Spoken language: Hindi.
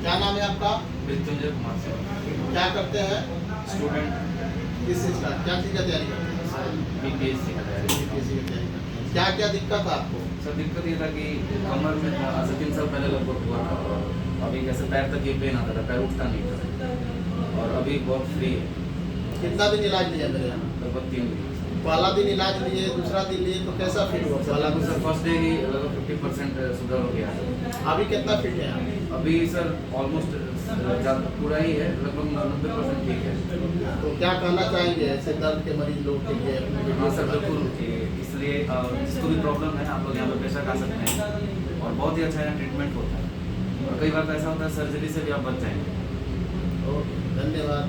क्या नाम है आपका? मृत्युंजय कुमार से क्या करते हैं? स्टूडेंट किस चीज़ का, क्या चीज़ का तैयारी करते हैं? सर बीपीएससी का तैयारी कर रहा हूँ। किसी की तैयारी करते हैं। क्या क्या दिक्कत है आपको? सर दिक्कत ये था कि कमर में था, आज से 3 साल पहले लगभग हुआ था और अभी कैसे पैर तक ये पेन आता था, पैर उठता नहीं था और अभी बहुत फ्री है। कितना दिन इलाज लिया मेरे यहाँ? लगभग 3 दिन। पहला दिन इलाज लिए, दूसरा दिन लिए तो कैसा फील हुआ? पहला सर दिन फर्स्ट डे ही लगभग 50% सुधार हो गया है। अभी कितना फिट है आप? अभी सर ऑलमोस्ट पूरा ही है, लगभग 90% ठीक है। तो क्या कहना चाहेंगे ऐसे दर्द के मरीज लोग के लिए? अपने हाँ वीडियो सर से बिल्कुल, इसलिए जिसको भी प्रॉब्लम है आप लोग यहाँ पर बेशक आ सकते हैं और बहुत ही अच्छा यहाँ ट्रीटमेंट होता है और कई बार तो ऐसा होता है सर्जरी से भी आप बच जाएंगे। ओके, धन्यवाद।